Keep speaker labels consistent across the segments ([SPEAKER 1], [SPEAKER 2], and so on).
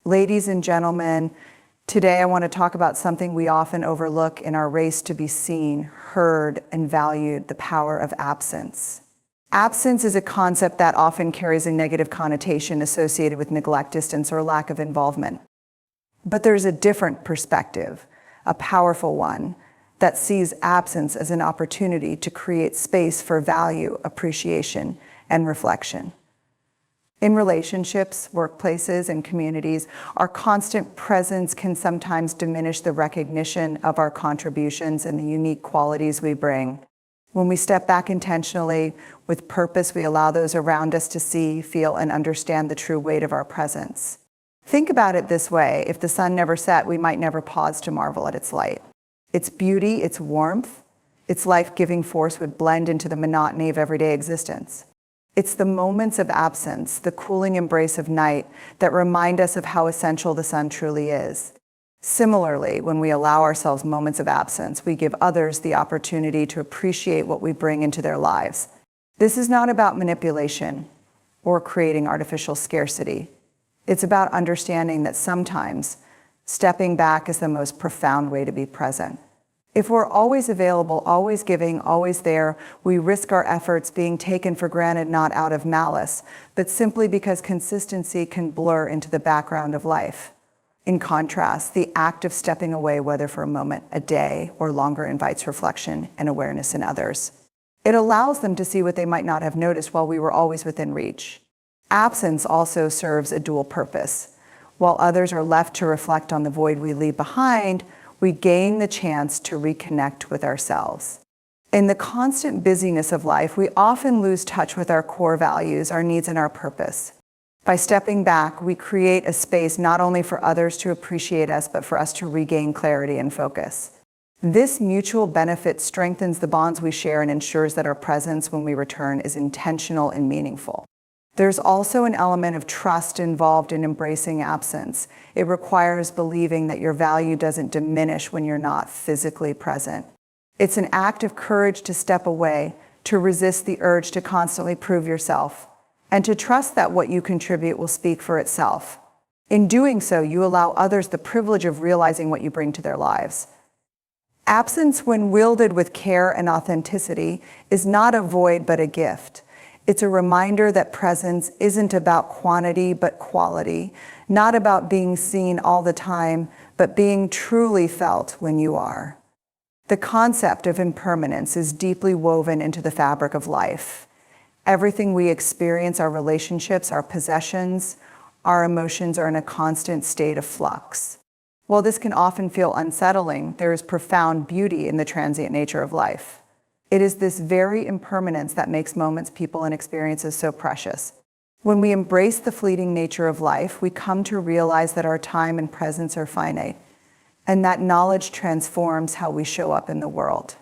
[SPEAKER 1] Ladies and gentlemen, today I want to talk about something we often overlook in our race to be seen, heard, and valued: the power of absence. Absence is a concept that often carries a negative connotation associated with neglect, distance, or lack of involvement. But there's a different perspective, a powerful one, that sees absence as an opportunity to create space for value, appreciation, and reflection. In relationships, workplaces, and communities, our constant presence can sometimes diminish the recognition of our contributions and the unique qualities we bring. When we step back intentionally, with purpose, we allow those around us to see, feel, and understand the true weight of our presence. Think about it this way: if the sun never set, we might never pause to marvel at its light. Its beauty, its warmth, its life-giving force would blend into the monotony of everyday existence. It's the moments of absence, the cooling embrace of night, that remind us of how essential the sun truly is. Similarly, when we allow ourselves moments of absence, we give others the opportunity to appreciate what we bring into their lives. This is not about manipulation or creating artificial scarcity. It's about understanding that sometimes stepping back is the most profound way to be present. If we're always available, always giving, always there, we risk our efforts being taken for granted, not out of malice, but simply because consistency can blur into the background of life. In contrast, the act of stepping away, whether for a moment, a day, or longer, invites reflection and awareness in others. It allows them to see what they might not have noticed while we were always within reach. Absence also serves a dual purpose. While others are left to reflect on the void we leave behind, we gain the chance to reconnect with ourselves. In the constant busyness of life, we often lose touch with our core values, our needs, and our purpose. By stepping back, we create a space not only for others to appreciate us, but for us to regain clarity and focus. This mutual benefit strengthens the bonds we share and ensures that our presence when we return is intentional and meaningful. There's also an element of trust involved in embracing absence. It requires believing that your value doesn't diminish when you're not physically present. It's an act of courage to step away, to resist the urge to constantly prove yourself, and to trust that what you contribute will speak for itself. In doing so, you allow others the privilege of realizing what you bring to their lives. Absence, when wielded with care and authenticity, is not a void but a gift. It's a reminder that presence isn't about quantity but quality, not about being seen all the time, but being truly felt when you are. The concept of impermanence is deeply woven into the fabric of life. Everything we experience, our relationships, our possessions, our emotions, are in a constant state of flux. While this can often feel unsettling, there is profound beauty in the transient nature of life. It is this very impermanence that makes moments, people, and experiences so precious. When we embrace the fleeting nature of life, we come to realize that our time and presence are finite, and that knowledge transforms how we show up in the world.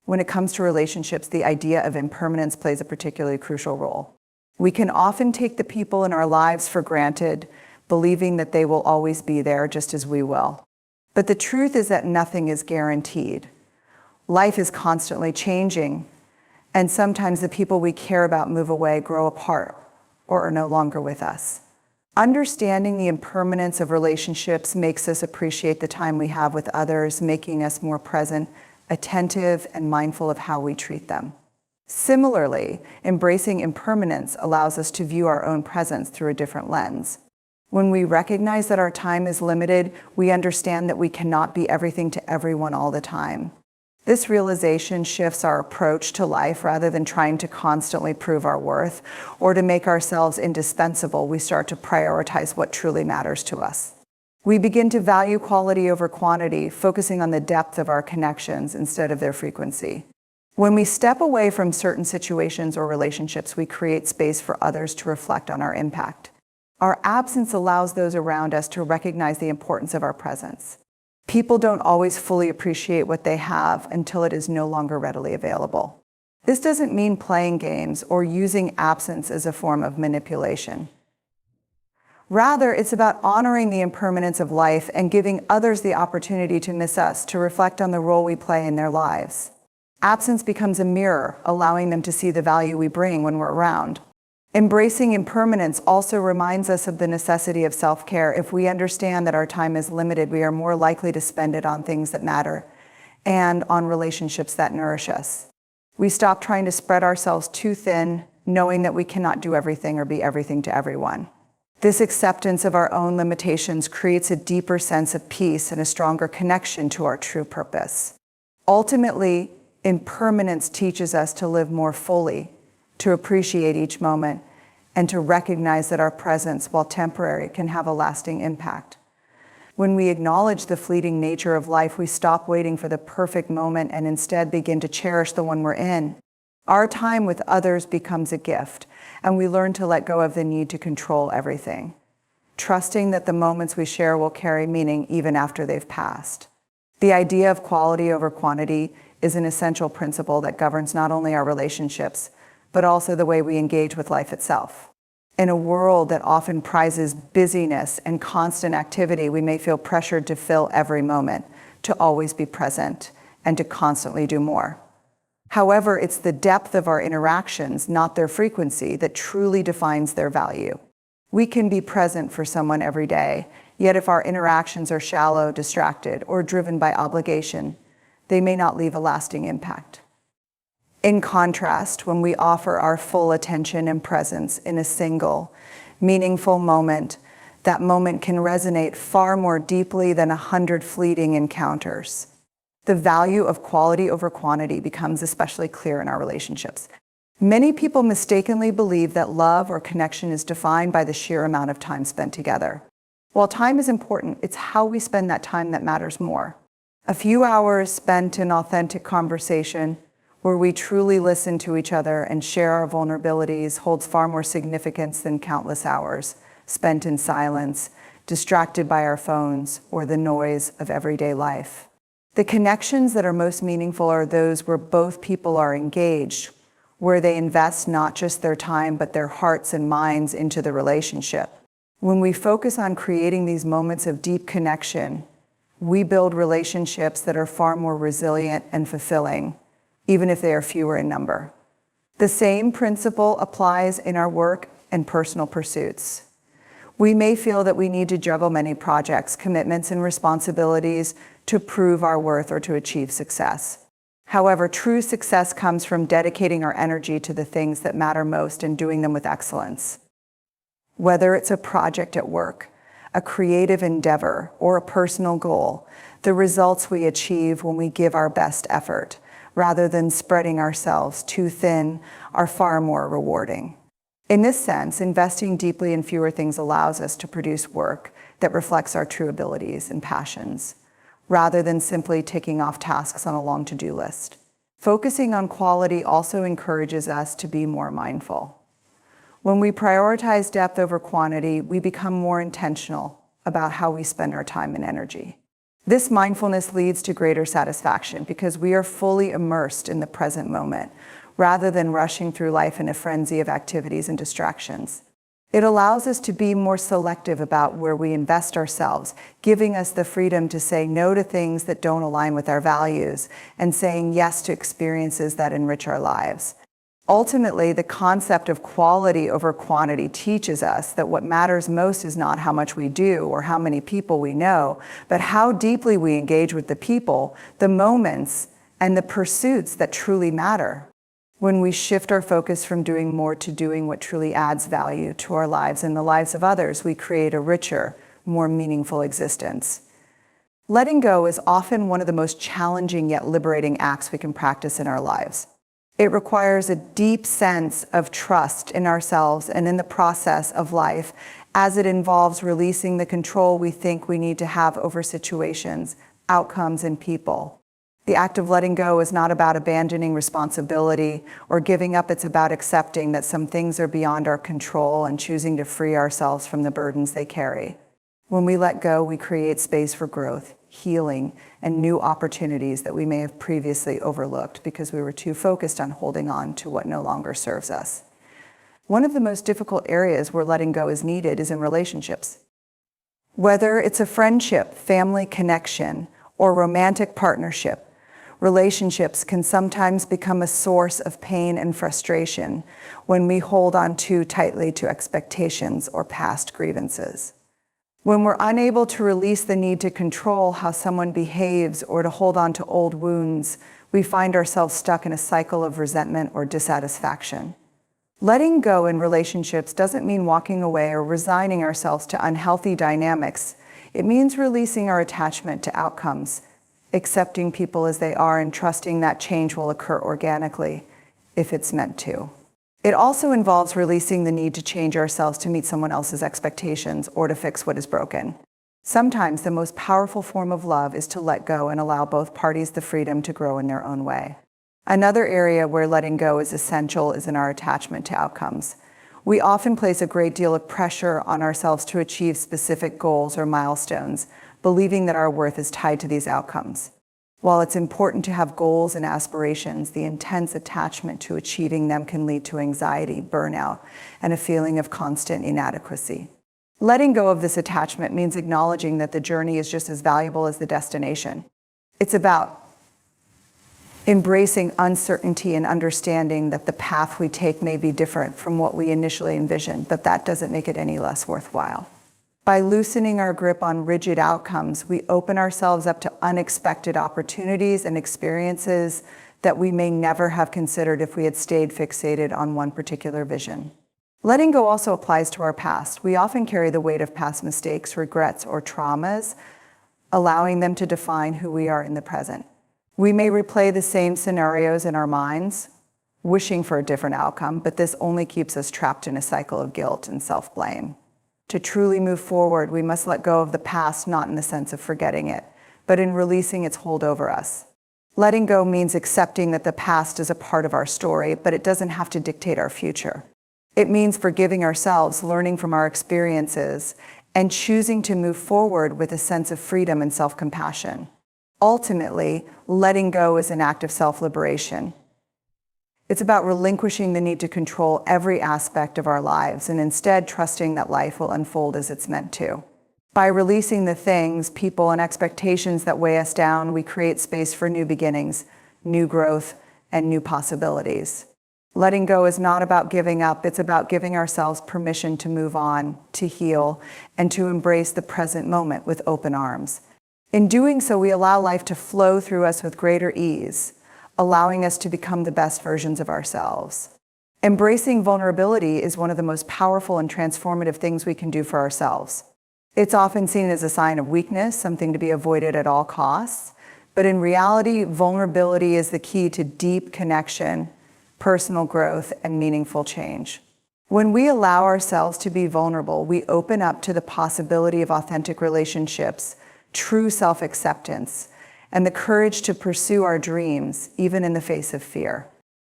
[SPEAKER 1] When it comes to relationships, the idea of impermanence plays a particularly crucial role. We can often take the people in our lives for granted, believing that they will always be there just as we will. But the truth is that nothing is guaranteed. Life is constantly changing, and sometimes the people we care about move away, grow apart, or are no longer with us. Understanding the impermanence of relationships makes us appreciate the time we have with others, making us more present, attentive, and mindful of how we treat them. Similarly, embracing impermanence allows us to view our own presence through a different lens. When we recognize that our time is limited, we understand that we cannot be everything to everyone all the time. This realization shifts our approach to life. Rather than trying to constantly prove our worth or to make ourselves indispensable, we start to prioritize what truly matters to us. We begin to value quality over quantity, focusing on the depth of our connections instead of their frequency. When we step away from certain situations or relationships, we create space for others to reflect on our impact. Our absence allows those around us to recognize the importance of our presence. People don't always fully appreciate what they have until it is no longer readily available. This doesn't mean playing games or using absence as a form of manipulation. Rather, it's about honoring the impermanence of life and giving others the opportunity to miss us, to reflect on the role we play in their lives. Absence becomes a mirror, allowing them to see the value we bring when we're around. Embracing impermanence also reminds us of the necessity of self-care. If we understand that our time is limited, we are more likely to spend it on things that matter and on relationships that nourish us. We stop trying to spread ourselves too thin, knowing that we cannot do everything or be everything to everyone. This acceptance of our own limitations creates a deeper sense of peace and a stronger connection to our true purpose. Ultimately, impermanence teaches us to live more fully, to appreciate each moment, and to recognize that our presence, while temporary, can have a lasting impact. When we acknowledge the fleeting nature of life, we stop waiting for the perfect moment and instead begin to cherish the one we're in. Our time with others becomes a gift, and we learn to let go of the need to control everything, trusting that the moments we share will carry meaning even after they've passed. The idea of quality over quantity is an essential principle that governs not only our relationships, but also the way we engage with life itself. In a world that often prizes busyness and constant activity, we may feel pressured to fill every moment, to always be present, and to constantly do more. However, it's the depth of our interactions, not their frequency, that truly defines their value. We can be present for someone every day, yet if our interactions are shallow, distracted, or driven by obligation, they may not leave a lasting impact. In contrast, when we offer our full attention and presence in a single, meaningful moment, that moment can resonate far more deeply than 100 fleeting encounters. The value of quality over quantity becomes especially clear in our relationships. Many people mistakenly believe that love or connection is defined by the sheer amount of time spent together. While time is important, it's how we spend that time that matters more. A few hours spent in authentic conversation, where we truly listen to each other and share our vulnerabilities, holds far more significance than countless hours spent in silence, distracted by our phones or the noise of everyday life. The connections that are most meaningful are those where both people are engaged, where they invest not just their time, but their hearts and minds into the relationship. When we focus on creating these moments of deep connection, we build relationships that are far more resilient and fulfilling, even if they are fewer in number. The same principle applies in our work and personal pursuits. We may feel that we need to juggle many projects, commitments, and responsibilities to prove our worth or to achieve success. However, true success comes from dedicating our energy to the things that matter most and doing them with excellence. Whether it's a project at work, a creative endeavor, or a personal goal, the results we achieve when we give our best effort, rather than spreading ourselves too thin, are far more rewarding. In this sense, investing deeply in fewer things allows us to produce work that reflects our true abilities and passions, rather than simply ticking off tasks on a long to-do list. Focusing on quality also encourages us to be more mindful. When we prioritize depth over quantity, we become more intentional about how we spend our time and energy. This mindfulness leads to greater satisfaction because we are fully immersed in the present moment, rather than rushing through life in a frenzy of activities and distractions. It allows us to be more selective about where we invest ourselves, giving us the freedom to say no to things that don't align with our values and saying yes to experiences that enrich our lives. Ultimately, the concept of quality over quantity teaches us that what matters most is not how much we do or how many people we know, but how deeply we engage with the people, the moments, and the pursuits that truly matter. When we shift our focus from doing more to doing what truly adds value to our lives and the lives of others, we create a richer, more meaningful existence. Letting go is often one of the most challenging yet liberating acts we can practice in our lives. It requires a deep sense of trust in ourselves and in the process of life, as it involves releasing the control we think we need to have over situations, outcomes, and people. The act of letting go is not about abandoning responsibility or giving up. It's about accepting that some things are beyond our control and choosing to free ourselves from the burdens they carry. When we let go, we create space for growth, healing, and new opportunities that we may have previously overlooked because we were too focused on holding on to what no longer serves us. One of the most difficult areas where letting go is needed is in relationships. Whether it's a friendship, family connection, or romantic partnership, Relationships can sometimes become a source of pain and frustration when we hold on too tightly to expectations or past grievances. When we're unable to release the need to control how someone behaves or to hold on to old wounds, we find ourselves stuck in a cycle of resentment or dissatisfaction. Letting go in relationships doesn't mean walking away or resigning ourselves to unhealthy dynamics. It means releasing our attachment to outcomes, accepting people as they are, and trusting that change will occur organically if it's meant to. It also involves releasing the need to change ourselves to meet someone else's expectations or to fix what is broken. Sometimes the most powerful form of love is to let go and allow both parties the freedom to grow in their own way. Another area where letting go is essential is in our attachment to outcomes. We often place a great deal of pressure on ourselves to achieve specific goals or milestones, believing that our worth is tied to these outcomes. While it's important to have goals and aspirations, the intense attachment to achieving them can lead to anxiety, burnout, and a feeling of constant inadequacy. Letting go of this attachment means acknowledging that the journey is just as valuable as the destination. It's about embracing uncertainty and understanding that the path we take may be different from what we initially envisioned, but that doesn't make it any less worthwhile. By loosening our grip on rigid outcomes, we open ourselves up to unexpected opportunities and experiences that we may never have considered if we had stayed fixated on one particular vision. Letting go also applies to our past. We often carry the weight of past mistakes, regrets, or traumas, allowing them to define who we are in the present. We may replay the same scenarios in our minds, wishing for a different outcome, but this only keeps us trapped in a cycle of guilt and self-blame. To truly move forward, we must let go of the past, not in the sense of forgetting it, but in releasing its hold over us. Letting go means accepting that the past is a part of our story, but it doesn't have to dictate our future. It means forgiving ourselves, learning from our experiences, and choosing to move forward with a sense of freedom and self-compassion. Ultimately, letting go is an act of self-liberation. It's about relinquishing the need to control every aspect of our lives and instead trusting that life will unfold as it's meant to. By releasing the things, people, and expectations that weigh us down, we create space for new beginnings, new growth, and new possibilities. Letting go is not about giving up, it's about giving ourselves permission to move on, to heal, and to embrace the present moment with open arms. In doing so, we allow life to flow through us with greater ease, allowing us to become the best versions of ourselves. Embracing vulnerability is one of the most powerful and transformative things we can do for ourselves. It's often seen as a sign of weakness, something to be avoided at all costs. But in reality, vulnerability is the key to deep connection, personal growth, and meaningful change. When we allow ourselves to be vulnerable, we open up to the possibility of authentic relationships, true self-acceptance, and the courage to pursue our dreams, even in the face of fear.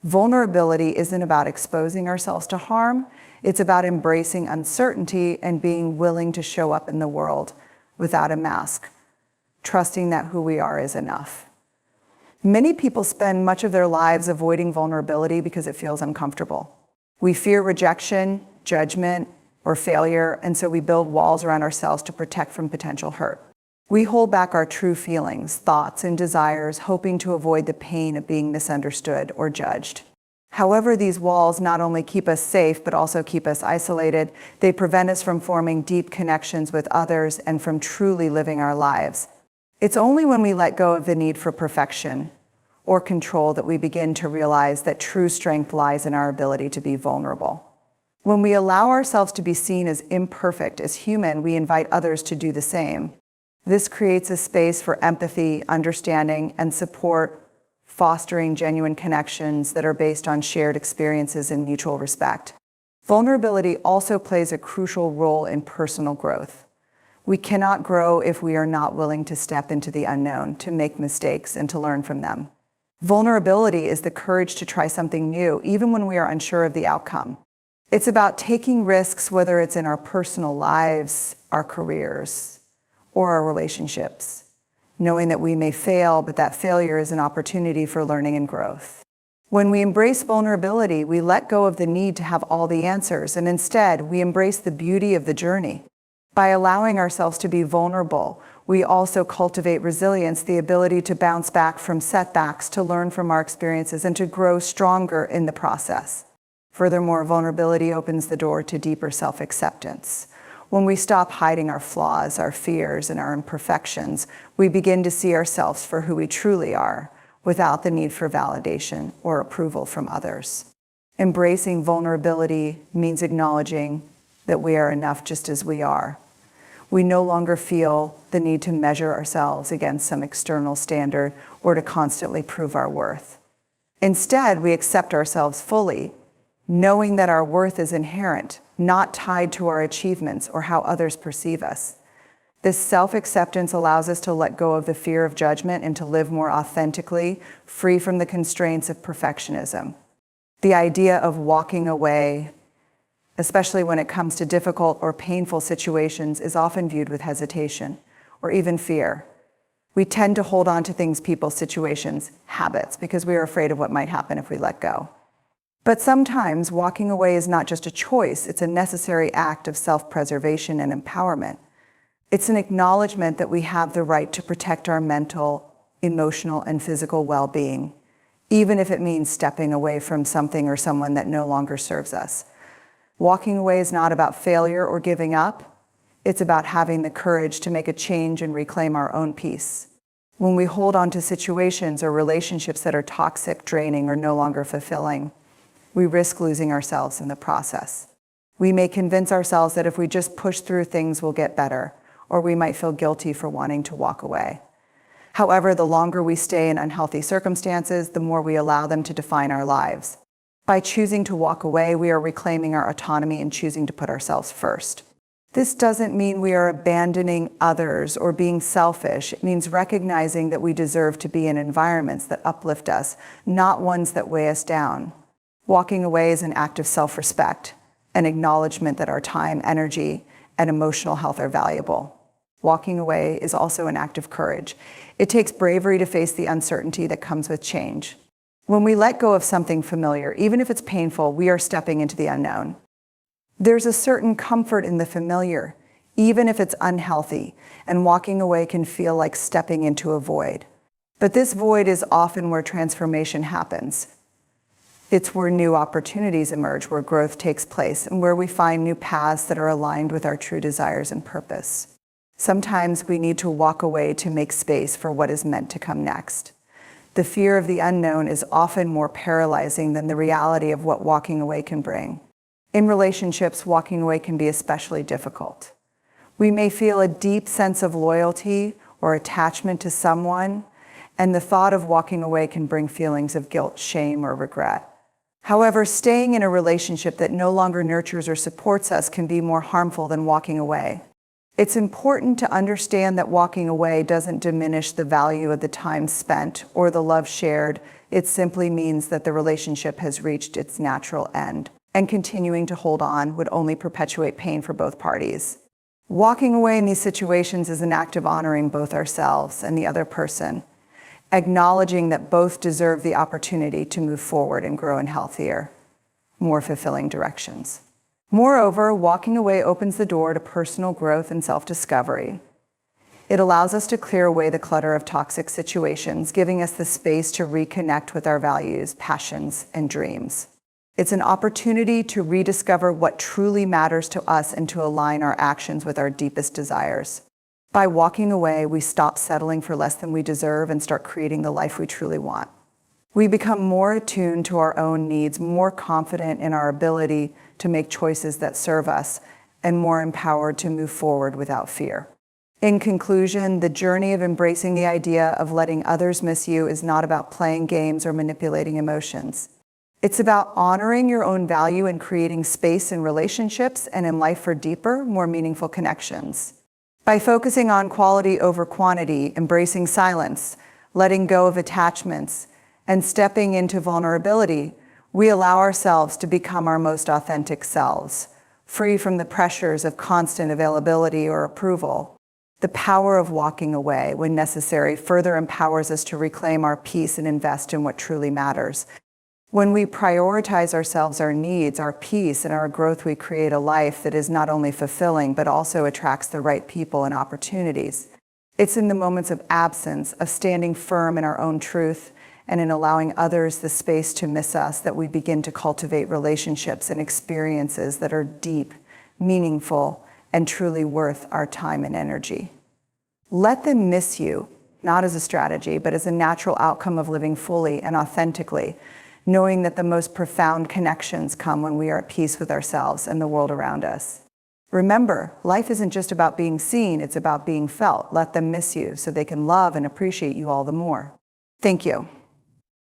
[SPEAKER 1] Vulnerability isn't about exposing ourselves to harm, it's about embracing uncertainty and being willing to show up in the world without a mask, trusting that who we are is enough. Many people spend much of their lives avoiding vulnerability because it feels uncomfortable. We fear rejection, judgment, or failure, and so we build walls around ourselves to protect from potential hurt. We hold back our true feelings, thoughts, and desires, hoping to avoid the pain of being misunderstood or judged. However, these walls not only keep us safe, but also keep us isolated. They prevent us from forming deep connections with others and from truly living our lives. It's only when we let go of the need for perfection or control that we begin to realize that true strength lies in our ability to be vulnerable. When we allow ourselves to be seen as imperfect, as human, we invite others to do the same. This creates a space for empathy, understanding, and support, fostering genuine connections that are based on shared experiences and mutual respect. Vulnerability also plays a crucial role in personal growth. We cannot grow if we are not willing to step into the unknown, to make mistakes, and to learn from them. Vulnerability is the courage to try something new, even when we are unsure of the outcome. It's about taking risks, whether it's in our personal lives, our careers, or our relationships, knowing that we may fail, but that failure is an opportunity for learning and growth. When we embrace vulnerability, we let go of the need to have all the answers, and instead, we embrace the beauty of the journey. By allowing ourselves to be vulnerable, we also cultivate resilience, the ability to bounce back from setbacks, to learn from our experiences, and to grow stronger in the process. Furthermore, vulnerability opens the door to deeper self-acceptance. When we stop hiding our flaws, our fears, and our imperfections, we begin to see ourselves for who we truly are, without the need for validation or approval from others. Embracing vulnerability means acknowledging that we are enough just as we are. We no longer feel the need to measure ourselves against some external standard or to constantly prove our worth. Instead, we accept ourselves fully, knowing that our worth is inherent, not tied to our achievements or how others perceive us. This self-acceptance allows us to let go of the fear of judgment and to live more authentically, free from the constraints of perfectionism. The idea of walking away, especially when it comes to difficult or painful situations, is often viewed with hesitation or even fear. We tend to hold on to things, people, situations, habits, because we are afraid of what might happen if we let go. But sometimes walking away is not just a choice, it's a necessary act of self-preservation and empowerment. It's an acknowledgement that we have the right to protect our mental, emotional, and physical well-being, even if it means stepping away from something or someone that no longer serves us. Walking away is not about failure or giving up. It's about having the courage to make a change and reclaim our own peace. When we hold on to situations or relationships that are toxic, draining, or no longer fulfilling, we risk losing ourselves in the process. We may convince ourselves that if we just push through, things will get better, or we might feel guilty for wanting to walk away. However, the longer we stay in unhealthy circumstances, the more we allow them to define our lives. By choosing to walk away, we are reclaiming our autonomy and choosing to put ourselves first. This doesn't mean we are abandoning others or being selfish. It means recognizing that we deserve to be in environments that uplift us, not ones that weigh us down. Walking away is an act of self-respect, an acknowledgement that our time, energy, and emotional health are valuable. Walking away is also an act of courage. It takes bravery to face the uncertainty that comes with change. When we let go of something familiar, even if it's painful, we are stepping into the unknown. There's a certain comfort in the familiar, even if it's unhealthy, and walking away can feel like stepping into a void. But this void is often where transformation happens. It's where new opportunities emerge, where growth takes place, and where we find new paths that are aligned with our true desires and purpose. Sometimes we need to walk away to make space for what is meant to come next. The fear of the unknown is often more paralyzing than the reality of what walking away can bring. In relationships, walking away can be especially difficult. We may feel a deep sense of loyalty or attachment to someone, and the thought of walking away can bring feelings of guilt, shame, or regret. However, staying in a relationship that no longer nurtures or supports us can be more harmful than walking away. It's important to understand that walking away doesn't diminish the value of the time spent or the love shared. It simply means that the relationship has reached its natural end, and continuing to hold on would only perpetuate pain for both parties. Walking away in these situations is an act of honoring both ourselves and the other person, acknowledging that both deserve the opportunity to move forward and grow in healthier, more fulfilling directions. Moreover, walking away opens the door to personal growth and self-discovery. It allows us to clear away the clutter of toxic situations, giving us the space to reconnect with our values, passions, and dreams. It's an opportunity to rediscover what truly matters to us and to align our actions with our deepest desires. By walking away, we stop settling for less than we deserve and start creating the life we truly want. We become more attuned to our own needs, more confident in our ability to make choices that serve us, and more empowered to move forward without fear. In conclusion, the journey of embracing the idea of letting others miss you is not about playing games or manipulating emotions. It's about honoring your own value and creating space in relationships and in life for deeper, more meaningful connections. By focusing on quality over quantity, embracing silence, letting go of attachments, and stepping into vulnerability, we allow ourselves to become our most authentic selves, free from the pressures of constant availability or approval. The power of walking away, when necessary, further empowers us to reclaim our peace and invest in what truly matters. When we prioritize ourselves, our needs, our peace, and our growth, we create a life that is not only fulfilling, but also attracts the right people and opportunities. It's in the moments of absence, of standing firm in our own truth, and in allowing others the space to miss us, that we begin to cultivate relationships and experiences that are deep, meaningful, and truly worth our time and energy. Let them miss you, not as a strategy, but as a natural outcome of living fully and authentically, knowing that the most profound connections come when we are at peace with ourselves and the world around us. Remember, life isn't just about being seen, it's about being felt. Let them miss you so they can love and appreciate you all the more. Thank you.